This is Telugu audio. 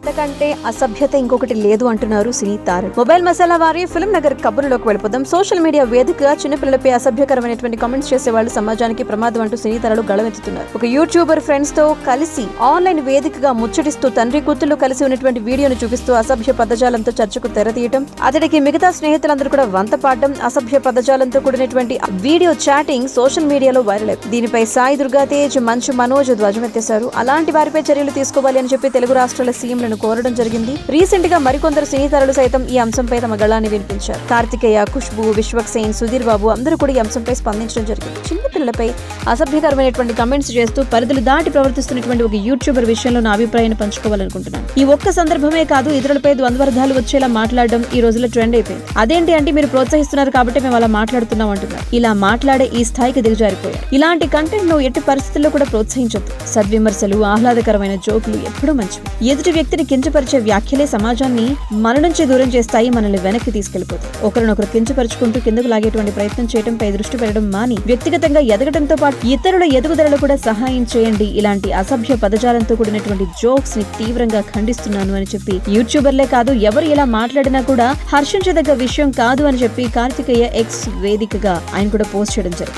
ఇంతకంటే అసభ్యత ఇంకొకటి లేదు అంటున్నారు సినీ తారలు. మొబైల్ మసాలా వారి ఫిల్మ్ నగర్ కబుర్లోకి వెళ్ళిపోదాం. సోషల్ మీడియా వేదికగా చిన్నపిల్లలపై అసభ్యకరమైనటువంటి కామెంట్స్ చేసే వాళ్ళు సమాజానికి ప్రమాదం అంటూ సినీ తారలు గళమెత్తుతున్నారు. ఒక యూట్యూబర్ ఫ్రెండ్స్ తో కలిసి ఆన్లైన్ వేదికగా ముచ్చటిస్తూ తండ్రి కూతుళ్లు కలిసి ఉన్నటువంటి వీడియోను చూపిస్తూ అసభ్య పదజాలంతో చర్చకు తెరతీయటం, అతడికి మిగతా స్నేహితులందరూ కూడా వంత పాడడం, అసభ్య పదజాలంతో కూడినటువంటి వీడియో చాటింగ్ సోషల్ మీడియాలో వైరల్ అయింది. దీనిపై సాయి దుర్గాతేజ్, మంచు మనోజ్ ధ్వజమెత్తేశారు. అలాంటి వారిపై చర్యలు తీసుకోవాలి అని చెప్పి తెలుగు రాష్ట్రాల సీఎంలను కోరడం జరిగింది. రీసెంట్ గా మరికొందరు సినీతారులు సైతం ఈ అంశంపై తమ గళాన్ని వినిపించారు. కార్తికేయ, ఖుష్బూ, విశ్వక్సేన్, సుధీర్ బాబు అందరూ కూడా ఈ అంశంపై స్పందించడం జరిగింది. చిన్నపిల్లలపై అసభ్యకరమైనటువంటి కమెంట్స్ చేస్తూ పరిధులు దాటి ప్రవర్తిస్తున్నటువంటి ఒక యూట్యూబర్ విషయంలో నా అభిప్రాయాన్ని పంచుకోవాలనుకుంటున్నాను. ఈ ఒక్క సందర్భమే కాదు, ఇతరులపై ద్వంద్వార్థాలు వచ్చేలా మాట్లాడడం ఈ రోజుల్లో ట్రెండ్ అయిపోయింది. అదేంటి అంటే మీరు ప్రోత్సహిస్తున్నారు కాబట్టి మేము అలా మాట్లాడుతున్నాం అంటున్నారు. ఇలా మాట్లాడే ఈ స్థాయికి దిగజారిపోయారు. ఇలాంటి కంటెంట్ ను ఎట్టి పరిస్థితుల్లో కూడా ప్రోత్సహించొద్దు. సద్విమర్శలు, ఆహ్లాదకరమైన జోకులు ఎప్పుడూ మంచివి. ఎదుటి వ్యక్తిని కించపరిచే వ్యాఖ్యలే సమాజాన్ని మన నుంచి దూరం చేస్తాయి, మనల్ని వెనక్కి తీసుకెళ్లిపోతాయి. ఒకరినొకరు కించపరుచుకుంటూ కిందకు లాగేటువంటి ప్రయత్నం చేయడంపై దృష్టి పెట్టడం మాని వ్యక్తిగతంగా ఎదగడంతో పాటు ఇతరుల ఎదుగుదలలో కూడా సహాయం చేయండి. ఇలాంటి అసభ్య పదజాలంతో కూడినటువంటి జోక్స్ ని తీవ్రంగా ఖండిస్తున్నాను అని చెప్పి యూట్యూబర్లే కాదు, ఎవరు ఇలా మాట్లాడినా కూడా హర్షించదగ్గ విషయం కాదు అని చెప్పి కార్తికేయ ఎక్స్ వేదికగా ఆయన కూడా పోస్ట్ చేయడం జరిగింది.